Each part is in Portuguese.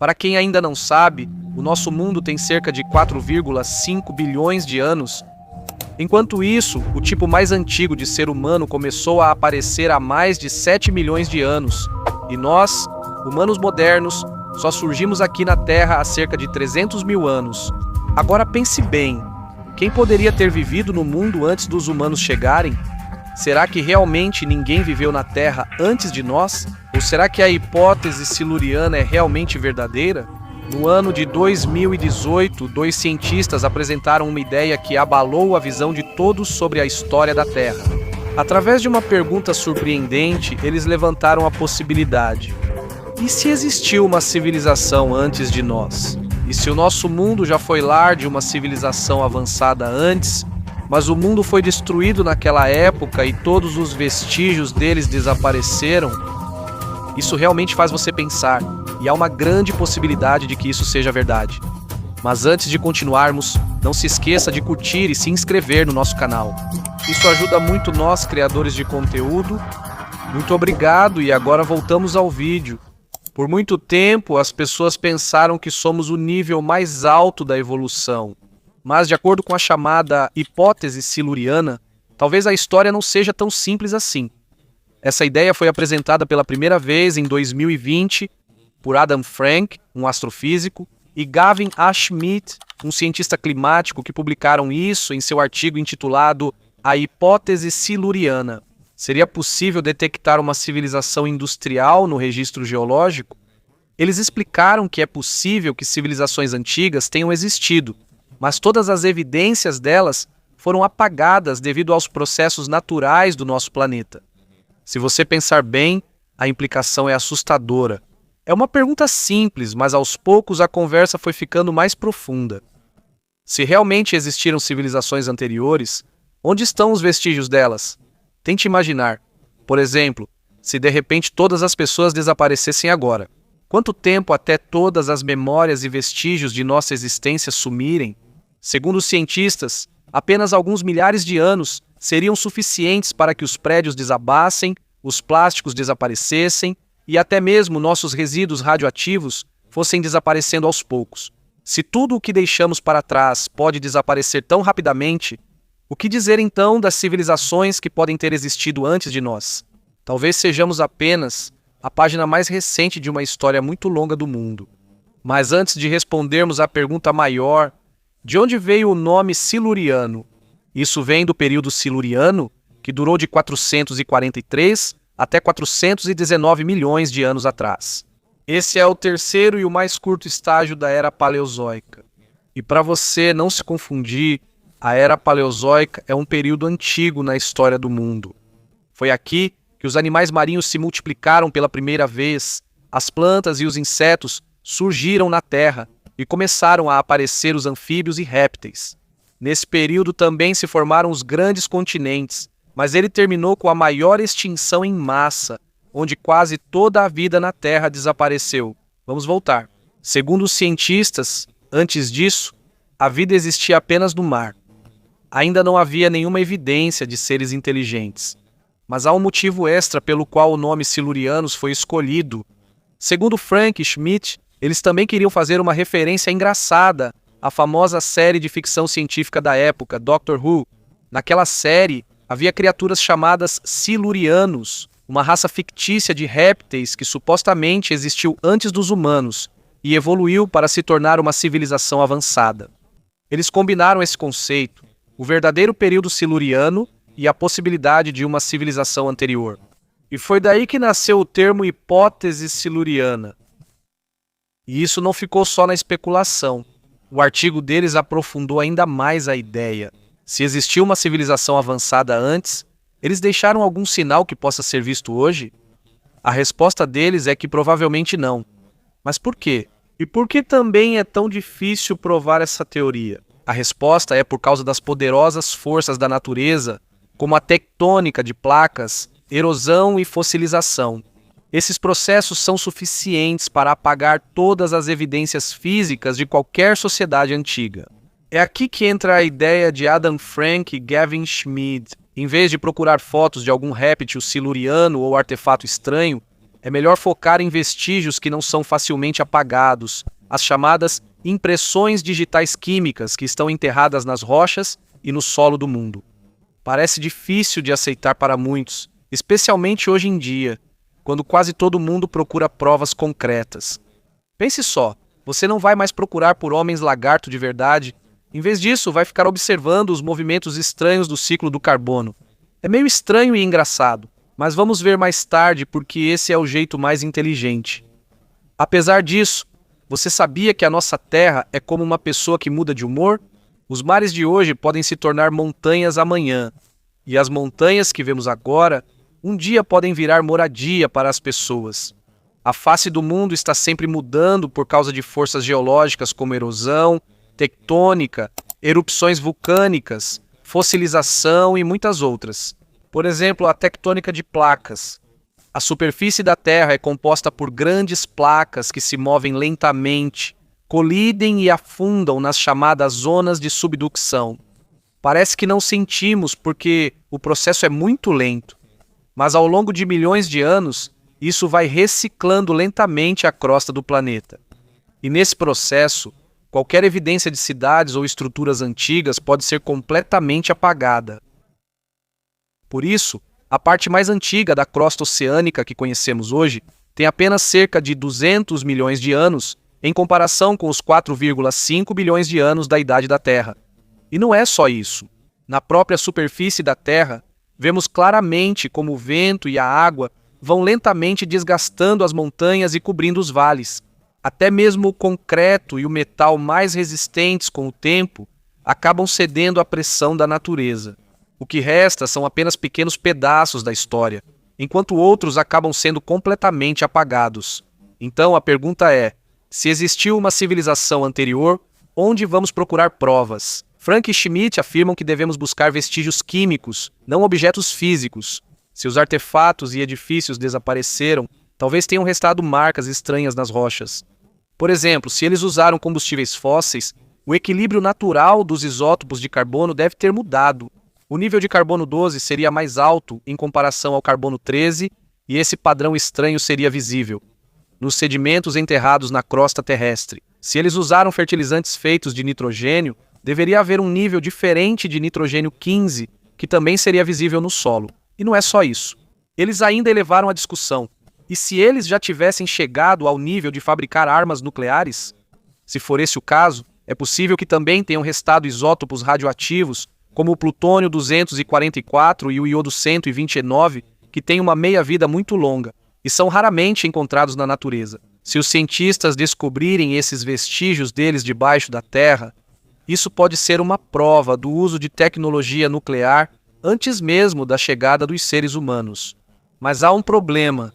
Para quem ainda não sabe, o nosso mundo tem cerca de 4,5 bilhões de anos. Enquanto isso, o tipo mais antigo de ser humano começou a aparecer há mais de 7 milhões de anos. E nós, humanos modernos, só surgimos aqui na Terra há cerca de 300 mil anos. Agora pense bem, quem poderia ter vivido no mundo antes dos humanos chegarem? Será que realmente ninguém viveu na Terra antes de nós? Ou será que a hipótese siluriana é realmente verdadeira? No ano de 2018, dois cientistas apresentaram uma ideia que abalou a visão de todos sobre a história da Terra. Através de uma pergunta surpreendente, eles levantaram a possibilidade: e se existiu uma civilização antes de nós? E se o nosso mundo já foi lar de uma civilização avançada antes, mas o mundo foi destruído naquela época e todos os vestígios deles desapareceram? Isso realmente faz você pensar, e há uma grande possibilidade de que isso seja verdade. Mas antes de continuarmos, não se esqueça de curtir e se inscrever no nosso canal. Isso ajuda muito nós, criadores de conteúdo. Muito obrigado, e agora voltamos ao vídeo. Por muito tempo, as pessoas pensaram que somos o nível mais alto da evolução. Mas, de acordo com a chamada hipótese siluriana, talvez a história não seja tão simples assim. Essa ideia foi apresentada pela primeira vez em 2020 por Adam Frank, um astrofísico, e Gavin A. Schmidt, um cientista climático, que publicaram isso em seu artigo intitulado A Hipótese Siluriana. Seria possível detectar uma civilização industrial no registro geológico? Eles explicaram que é possível que civilizações antigas tenham existido, mas todas as evidências delas foram apagadas devido aos processos naturais do nosso planeta. Se você pensar bem, a implicação é assustadora. É uma pergunta simples, mas aos poucos a conversa foi ficando mais profunda. Se realmente existiram civilizações anteriores, onde estão os vestígios delas? Tente imaginar, por exemplo, se de repente todas as pessoas desaparecessem agora. Quanto tempo até todas as memórias e vestígios de nossa existência sumirem? Segundo os cientistas, apenas alguns milhares de anos seriam suficientes para que os prédios desabassem, os plásticos desaparecessem e até mesmo nossos resíduos radioativos fossem desaparecendo aos poucos. Se tudo o que deixamos para trás pode desaparecer tão rapidamente, o que dizer então das civilizações que podem ter existido antes de nós? Talvez sejamos apenas a página mais recente de uma história muito longa do mundo. Mas antes de respondermos à pergunta maior, de onde veio o nome siluriano? Isso vem do período siluriano, que durou de 443 até 419 milhões de anos atrás. Esse é o terceiro e o mais curto estágio da Era Paleozoica. E para você não se confundir, a Era Paleozoica é um período antigo na história do mundo. Foi aqui que os animais marinhos se multiplicaram pela primeira vez, as plantas e os insetos surgiram na Terra e começaram a aparecer os anfíbios e répteis. Nesse período também se formaram os grandes continentes, mas ele terminou com a maior extinção em massa, onde quase toda a vida na Terra desapareceu. Vamos voltar. Segundo os cientistas, antes disso, a vida existia apenas no mar. Ainda não havia nenhuma evidência de seres inteligentes. Mas há um motivo extra pelo qual o nome Silurianos foi escolhido. Segundo Frank e Schmidt, eles também queriam fazer uma referência engraçada à famosa série de ficção científica da época, Doctor Who. Naquela série, havia criaturas chamadas Silurianos, uma raça fictícia de répteis que supostamente existiu antes dos humanos e evoluiu para se tornar uma civilização avançada. Eles combinaram esse conceito, o verdadeiro período siluriano e a possibilidade de uma civilização anterior. E foi daí que nasceu o termo hipótese siluriana. E isso não ficou só na especulação. O artigo deles aprofundou ainda mais a ideia. Se existiu uma civilização avançada antes, eles deixaram algum sinal que possa ser visto hoje? A resposta deles é que provavelmente não. Mas por quê? E por que também é tão difícil provar essa teoria? A resposta é por causa das poderosas forças da natureza, como a tectônica de placas, erosão e fossilização. Esses processos são suficientes para apagar todas as evidências físicas de qualquer sociedade antiga. É aqui que entra a ideia de Adam Frank e Gavin Schmidt. Em vez de procurar fotos de algum réptil siluriano ou artefato estranho, É melhor focar em vestígios que não são facilmente apagados, as chamadas impressões digitais químicas que estão enterradas nas rochas e no solo do mundo. Parece difícil de aceitar para muitos, especialmente hoje em dia, quando quase todo mundo procura provas concretas. Pense só, você não vai mais procurar por homens lagarto de verdade. Em vez disso, vai ficar observando os movimentos estranhos do ciclo do carbono. É meio estranho e engraçado, mas vamos ver mais tarde porque esse é o jeito mais inteligente. Apesar disso, você sabia que a nossa Terra é como uma pessoa que muda de humor? Os mares de hoje podem se tornar montanhas amanhã, e as montanhas que vemos agora, um dia podem virar moradia para as pessoas. A face do mundo está sempre mudando por causa de forças geológicas como erosão, tectônica, erupções vulcânicas, fossilização e muitas outras. Por exemplo, a tectônica de placas. A superfície da Terra é composta por grandes placas que se movem lentamente, colidem e afundam nas chamadas zonas de subducção. Parece que não sentimos porque o processo é muito lento, mas ao longo de milhões de anos, isso vai reciclando lentamente a crosta do planeta. E nesse processo, qualquer evidência de cidades ou estruturas antigas pode ser completamente apagada. Por isso, a parte mais antiga da crosta oceânica que conhecemos hoje tem apenas cerca de 200 milhões de anos em comparação com os 4,5 bilhões de anos da idade da Terra. E não é só isso. Na própria superfície da Terra, vemos claramente como o vento e a água vão lentamente desgastando as montanhas e cobrindo os vales. Até mesmo o concreto e o metal mais resistentes com o tempo acabam cedendo à pressão da natureza. O que resta são apenas pequenos pedaços da história, enquanto outros acabam sendo completamente apagados. Então a pergunta é, se existiu uma civilização anterior, onde vamos procurar provas? Frank e Schmidt afirmam que devemos buscar vestígios químicos, não objetos físicos. Se os artefatos e edifícios desapareceram, talvez tenham restado marcas estranhas nas rochas. Por exemplo, se eles usaram combustíveis fósseis, o equilíbrio natural dos isótopos de carbono deve ter mudado. O nível de carbono 12 seria mais alto em comparação ao carbono 13 e esse padrão estranho seria visível nos sedimentos enterrados na crosta terrestre. Se eles usaram fertilizantes feitos de nitrogênio, deveria haver um nível diferente de nitrogênio 15, que também seria visível no solo. E não é só isso. Eles ainda elevaram a discussão. E se eles já tivessem chegado ao nível de fabricar armas nucleares? Se for esse o caso, é possível que também tenham restado isótopos radioativos, como o plutônio 244 e o iodo 129, que têm uma meia-vida muito longa e são raramente encontrados na natureza. Se os cientistas descobrirem esses vestígios deles debaixo da Terra, isso pode ser uma prova do uso de tecnologia nuclear antes mesmo da chegada dos seres humanos. Mas há um problema.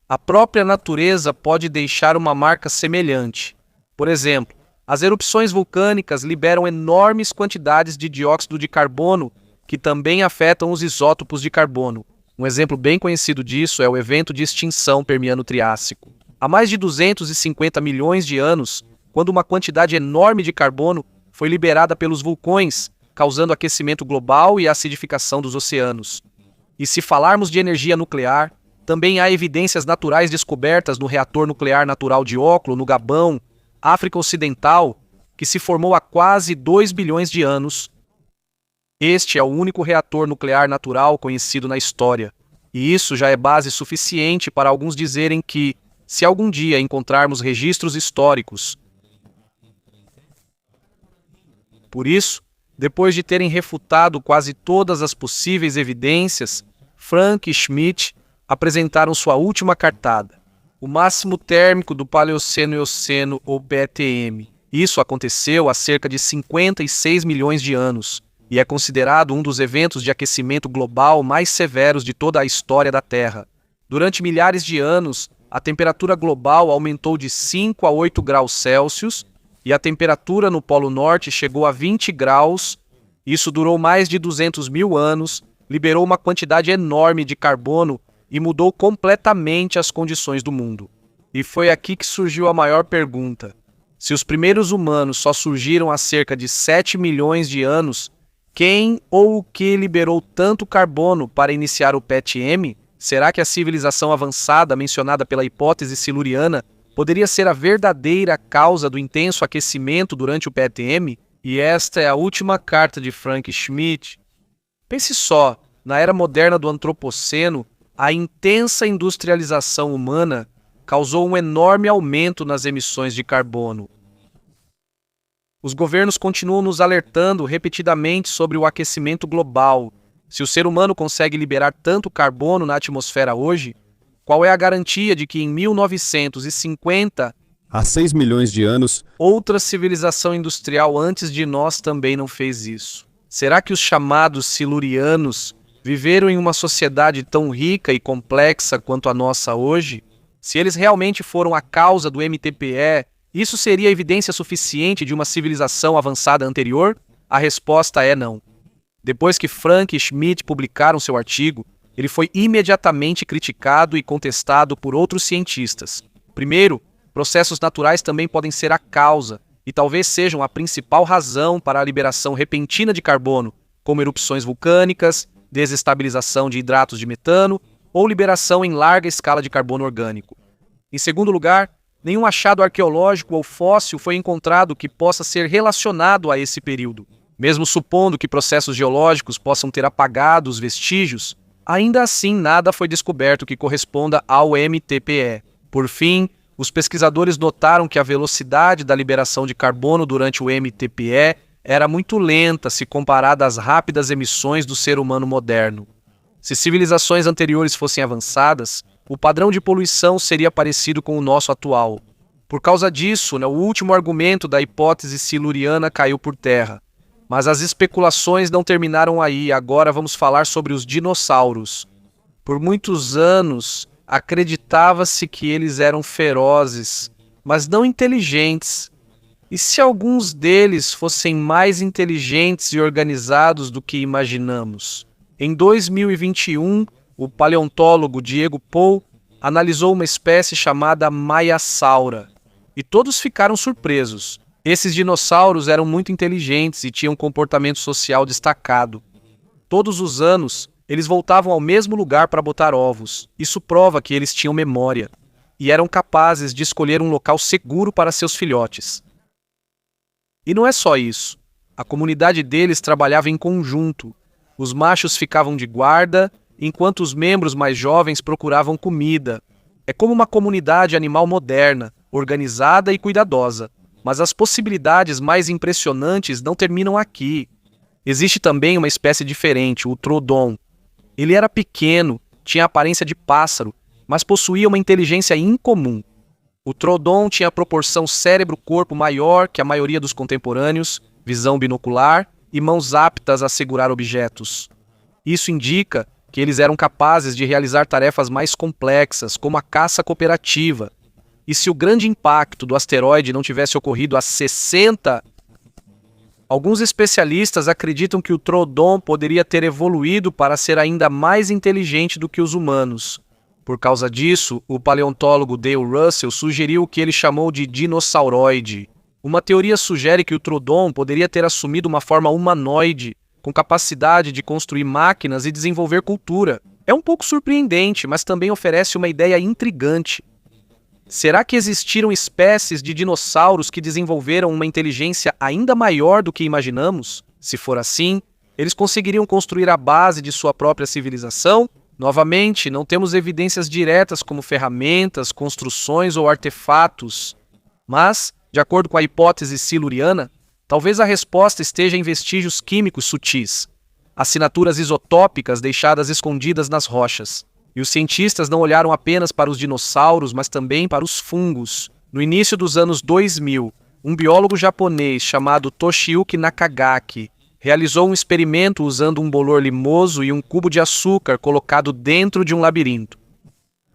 A própria natureza pode deixar uma marca semelhante. Por exemplo, as erupções vulcânicas liberam enormes quantidades de dióxido de carbono que também afetam os isótopos de carbono. Um exemplo bem conhecido disso é o evento de extinção Permiano-Triássico. Há mais de 250 milhões de anos, quando uma quantidade enorme de carbono foi liberada pelos vulcões, causando aquecimento global e acidificação dos oceanos. E se falarmos de energia nuclear, também há evidências naturais descobertas no reator nuclear natural de Oklo, no Gabão, África Ocidental, que se formou há quase 2 bilhões de anos. Este é o único reator nuclear natural conhecido na história, e isso já é base suficiente para alguns dizerem que, se algum dia encontrarmos registros históricos. Por isso, depois de terem refutado quase todas as possíveis evidências, Frank e Schmidt apresentaram sua última cartada, o máximo térmico do Paleoceno Eoceno, ou PTM. Isso aconteceu há cerca de 56 milhões de anos e é considerado um dos eventos de aquecimento global mais severos de toda a história da Terra. Durante milhares de anos, a temperatura global aumentou de 5 a 8 graus Celsius e a temperatura no Polo Norte chegou a 20 graus. Isso durou mais de 200 mil anos, liberou uma quantidade enorme de carbono e mudou completamente as condições do mundo. E foi aqui que surgiu a maior pergunta. Se os primeiros humanos só surgiram há cerca de 7 milhões de anos, quem ou o que liberou tanto carbono para iniciar o PTM? Será que a civilização avançada mencionada pela hipótese siluriana poderia ser a verdadeira causa do intenso aquecimento durante o PTM? E esta é a última carta de Frank Schmidt. Pense só, na era moderna do Antropoceno, a intensa industrialização humana causou um enorme aumento nas emissões de carbono. Os governos continuam nos alertando repetidamente sobre o aquecimento global. Se o ser humano consegue liberar tanto carbono na atmosfera hoje, qual é a garantia de que em 1950, há 6 milhões de anos, outra civilização industrial antes de nós também não fez isso? Será que os chamados silurianos viveram em uma sociedade tão rica e complexa quanto a nossa hoje? Se eles realmente foram a causa do MTPE, isso seria evidência suficiente de uma civilização avançada anterior? A resposta é não. Depois que Frank e Schmidt publicaram seu artigo, ele foi imediatamente criticado e contestado por outros cientistas. Primeiro, processos naturais também podem ser a causa, e talvez sejam a principal razão para a liberação repentina de carbono, como erupções vulcânicas, desestabilização de hidratos de metano ou liberação em larga escala de carbono orgânico. Em segundo lugar, nenhum achado arqueológico ou fóssil foi encontrado que possa ser relacionado a esse período. Mesmo supondo que processos geológicos possam ter apagado os vestígios, ainda assim nada foi descoberto que corresponda ao MTPE. Por fim, os pesquisadores notaram que a velocidade da liberação de carbono durante o MTPE era muito lenta se comparada às rápidas emissões do ser humano moderno. Se civilizações anteriores fossem avançadas, o padrão de poluição seria parecido com o nosso atual. Por causa disso, o último argumento da hipótese siluriana caiu por terra. Mas as especulações não terminaram aí, agora vamos falar sobre os dinossauros. Por muitos anos, acreditava-se que eles eram ferozes, mas não inteligentes. E se alguns deles fossem mais inteligentes e organizados do que imaginamos? Em 2021, o paleontólogo Diego Pou analisou uma espécie chamada Maiasaura, e todos ficaram surpresos. Esses dinossauros eram muito inteligentes e tinham um comportamento social destacado. Todos os anos, eles voltavam ao mesmo lugar para botar ovos. Isso prova que eles tinham memória e eram capazes de escolher um local seguro para seus filhotes. E não é só isso. A comunidade deles trabalhava em conjunto. Os machos ficavam de guarda, enquanto os membros mais jovens procuravam comida. É como uma comunidade animal moderna, organizada e cuidadosa. Mas as possibilidades mais impressionantes não terminam aqui. Existe também uma espécie diferente, o Troodon. Ele era pequeno, tinha a aparência de pássaro, mas possuía uma inteligência incomum. O Troodon tinha a proporção cérebro-corpo maior que a maioria dos contemporâneos, visão binocular e mãos aptas a segurar objetos. Isso indica que eles eram capazes de realizar tarefas mais complexas, como a caça cooperativa. E se o grande impacto do asteroide não tivesse ocorrido há 60... Alguns especialistas acreditam que o Troodon poderia ter evoluído para ser ainda mais inteligente do que os humanos. Por causa disso, o paleontólogo Dale Russell sugeriu o que ele chamou de dinossauroide. Uma teoria sugere que o Troodon poderia ter assumido uma forma humanoide, com capacidade de construir máquinas e desenvolver cultura. É um pouco surpreendente, mas também oferece uma ideia intrigante. Será que existiram espécies de dinossauros que desenvolveram uma inteligência ainda maior do que imaginamos? Se for assim, eles conseguiriam construir a base de sua própria civilização? Novamente, não temos evidências diretas como ferramentas, construções ou artefatos. Mas, de acordo com a hipótese siluriana, talvez a resposta esteja em vestígios químicos sutis, assinaturas isotópicas deixadas escondidas nas rochas. E os cientistas não olharam apenas para os dinossauros, mas também para os fungos. No início dos anos 2000, um biólogo japonês chamado Toshiyuki Nakagaki realizou um experimento usando um bolor limoso e um cubo de açúcar colocado dentro de um labirinto.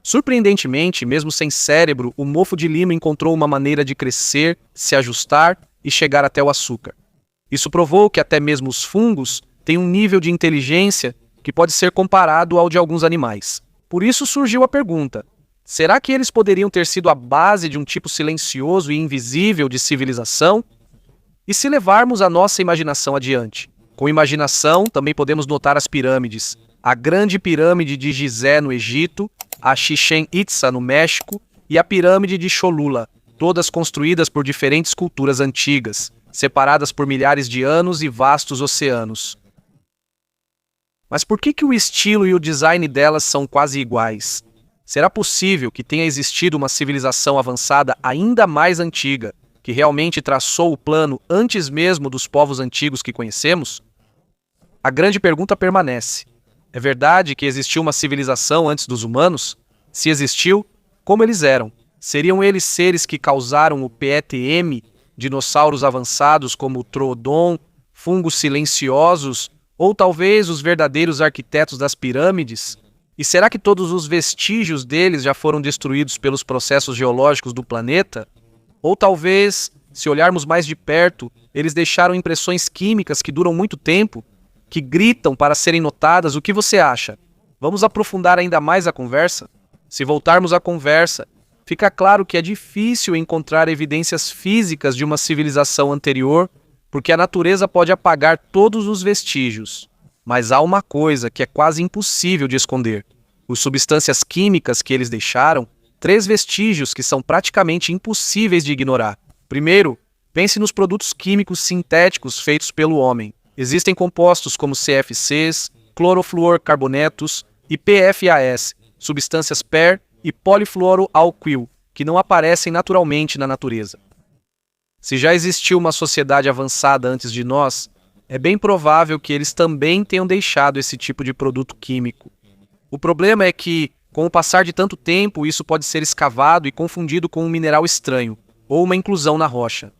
Surpreendentemente, mesmo sem cérebro, o mofo de lima encontrou uma maneira de crescer, se ajustar e chegar até o açúcar. Isso provou que até mesmo os fungos têm um nível de inteligência que pode ser comparado ao de alguns animais. Por isso surgiu a pergunta: será que eles poderiam ter sido a base de um tipo silencioso e invisível de civilização? E se levarmos a nossa imaginação adiante? Com imaginação, também podemos notar as pirâmides. a Grande Pirâmide de Gizé, no Egito, a Chichén Itzá, no México, e a Pirâmide de Cholula, todas construídas por diferentes culturas antigas, separadas por milhares de anos e vastos oceanos. Mas por que o estilo e o design delas são quase iguais? Será possível que tenha existido uma civilização avançada ainda mais antiga, que realmente traçou o plano antes mesmo dos povos antigos que conhecemos? A grande pergunta permanece. É verdade que existiu uma civilização antes dos humanos? Se existiu, como eles eram? Seriam eles seres que causaram o PETM, dinossauros avançados como o Troodon, fungos silenciosos, ou talvez os verdadeiros arquitetos das pirâmides? E será que todos os vestígios deles já foram destruídos pelos processos geológicos do planeta? Ou talvez, se olharmos mais de perto, eles deixaram impressões químicas que duram muito tempo, que gritam para serem notadas? O que você acha? Vamos aprofundar ainda mais a conversa? Se voltarmos à conversa, fica claro que é difícil encontrar evidências físicas de uma civilização anterior, porque a natureza pode apagar todos os vestígios. Mas há uma coisa que é quase impossível de esconder: as substâncias químicas que eles deixaram, 3 vestígios que são praticamente impossíveis de ignorar. Primeiro, pense nos produtos químicos sintéticos feitos pelo homem. Existem compostos como CFCs, clorofluorcarbonetos e PFAS, substâncias PER e polifluoroalquil, que não aparecem naturalmente na natureza. Se já existiu uma sociedade avançada antes de nós, é bem provável que eles também tenham deixado esse tipo de produto químico. O problema é que, com o passar de tanto tempo, isso pode ser escavado e confundido com um mineral estranho, ou uma inclusão na rocha.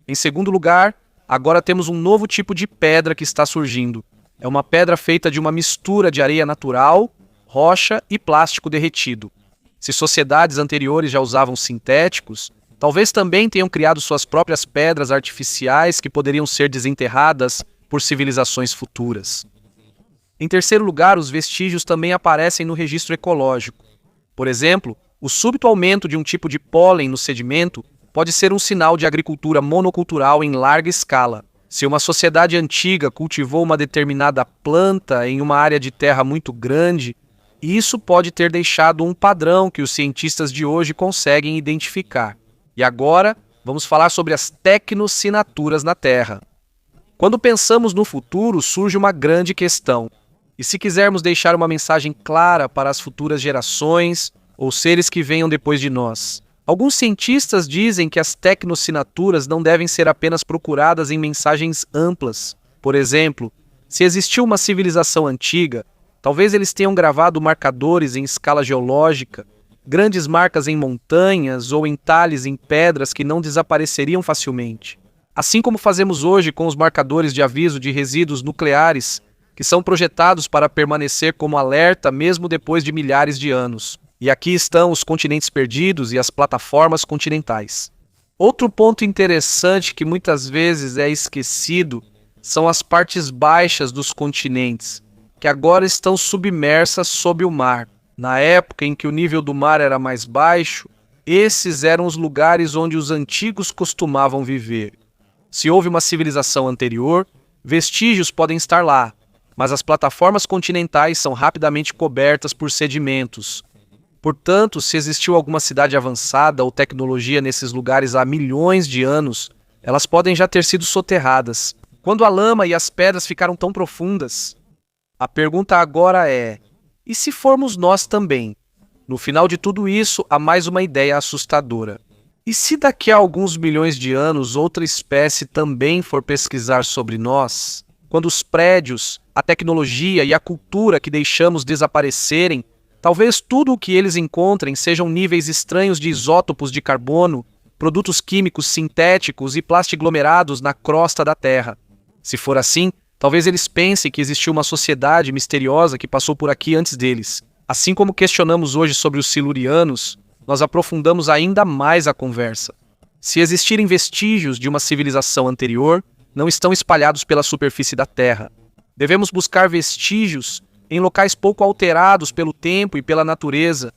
Em segundo lugar, agora temos um novo tipo de pedra que está surgindo. É uma pedra feita de uma mistura de areia natural, rocha e plástico derretido. Se sociedades anteriores já usavam sintéticos, talvez também tenham criado suas próprias pedras artificiais que poderiam ser desenterradas por civilizações futuras. Em terceiro lugar, os vestígios também aparecem no registro ecológico. Por exemplo, o súbito aumento de um tipo de pólen no sedimento pode ser um sinal de agricultura monocultural em larga escala. Se uma sociedade antiga cultivou uma determinada planta em uma área de terra muito grande, isso pode ter deixado um padrão que os cientistas de hoje conseguem identificar. E agora, vamos falar sobre as tecnossinaturas na Terra. Quando pensamos no futuro, surge uma grande questão. E se quisermos deixar uma mensagem clara para as futuras gerações ou seres que venham depois de nós? Alguns cientistas dizem que as tecnossinaturas não devem ser apenas procuradas em mensagens amplas. Por exemplo, se existiu uma civilização antiga, talvez eles tenham gravado marcadores em escala geológica, grandes marcas em montanhas ou entalhes em pedras que não desapareceriam facilmente. Assim como fazemos hoje com os marcadores de aviso de resíduos nucleares, que são projetados para permanecer como alerta mesmo depois de milhares de anos. E aqui estão os continentes perdidos e as plataformas continentais. Outro ponto interessante que muitas vezes é esquecido são as partes baixas dos continentes, que agora estão submersas sob o mar. Na época em que o nível do mar era mais baixo, esses eram os lugares onde os antigos costumavam viver. Se houve uma civilização anterior, vestígios podem estar lá, mas as plataformas continentais são rapidamente cobertas por sedimentos. Portanto, se existiu alguma cidade avançada ou tecnologia nesses lugares há milhões de anos, elas podem já ter sido soterradas. Quando a lama e as pedras ficaram tão profundas? A pergunta agora é: e se formos nós também? No final de tudo isso, há mais uma ideia assustadora. E se daqui a alguns milhões de anos outra espécie também for pesquisar sobre nós? Quando os prédios, a tecnologia e a cultura que deixamos desaparecerem, talvez tudo o que eles encontrem sejam níveis estranhos de isótopos de carbono, produtos químicos sintéticos e plastiglomerados na crosta da Terra. Se for assim, talvez eles pensem que existiu uma sociedade misteriosa que passou por aqui antes deles. Assim como questionamos hoje sobre os silurianos, nós aprofundamos ainda mais a conversa. Se existirem vestígios de uma civilização anterior, não estão espalhados pela superfície da Terra. Devemos buscar vestígios em locais pouco alterados pelo tempo e pela natureza.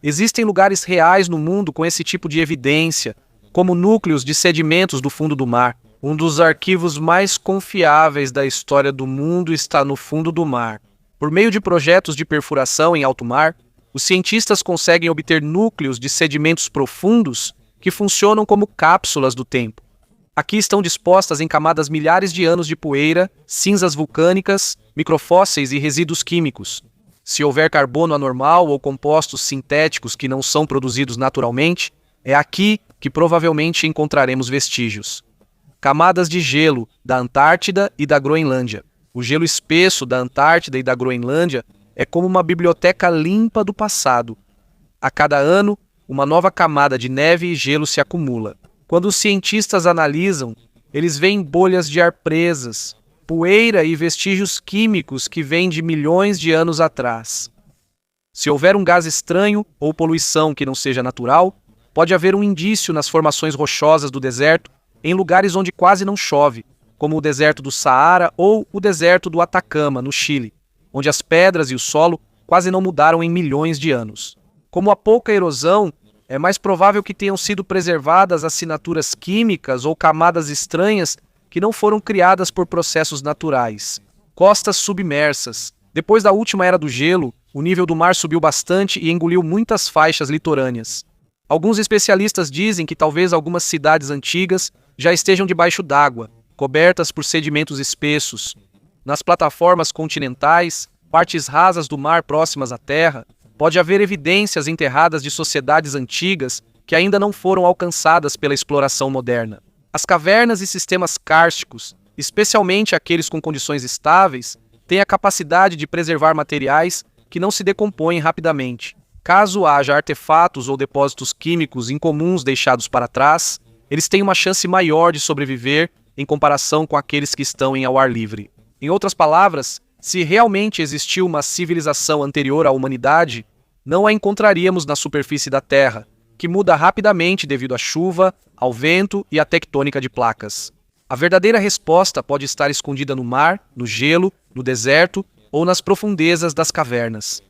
Existem lugares reais no mundo com esse tipo de evidência, como núcleos de sedimentos do fundo do mar. Um dos arquivos mais confiáveis da história do mundo está no fundo do mar. Por meio de projetos de perfuração em alto mar, os cientistas conseguem obter núcleos de sedimentos profundos que funcionam como cápsulas do tempo. Aqui estão dispostas em camadas milhares de anos de poeira, cinzas vulcânicas, microfósseis e resíduos químicos. Se houver carbono anormal ou compostos sintéticos que não são produzidos naturalmente, é aqui que provavelmente encontraremos vestígios. Camadas de gelo da Antártida e da Groenlândia. O gelo espesso da Antártida e da Groenlândia é como uma biblioteca limpa do passado. A cada ano, uma nova camada de neve e gelo se acumula. Quando os cientistas analisam, eles veem bolhas de ar presas, poeira e vestígios químicos que vêm de milhões de anos atrás. Se houver um gás estranho ou poluição que não seja natural, pode haver um indício nas formações rochosas do deserto em lugares onde quase não chove, como o deserto do Saara ou o deserto do Atacama, no Chile, onde as pedras e o solo quase não mudaram em milhões de anos. Como há pouca erosão, é mais provável que tenham sido preservadas assinaturas químicas ou camadas estranhas que não foram criadas por processos naturais. Costas submersas. Depois da última era do gelo, o nível do mar subiu bastante e engoliu muitas faixas litorâneas. Alguns especialistas dizem que talvez algumas cidades antigas já estejam debaixo d'água, cobertas por sedimentos espessos. Nas plataformas continentais, partes rasas do mar próximas à terra, pode haver evidências enterradas de sociedades antigas que ainda não foram alcançadas pela exploração moderna. As cavernas e sistemas kársticos, especialmente aqueles com condições estáveis, têm a capacidade de preservar materiais que não se decompõem rapidamente. Caso haja artefatos ou depósitos químicos incomuns deixados para trás, eles têm uma chance maior de sobreviver em comparação com aqueles que estão em ao ar livre. Em outras palavras, se realmente existiu uma civilização anterior à humanidade, não a encontraríamos na superfície da Terra, que muda rapidamente devido à chuva, ao vento e à tectônica de placas. A verdadeira resposta pode estar escondida no mar, no gelo, no deserto ou nas profundezas das cavernas.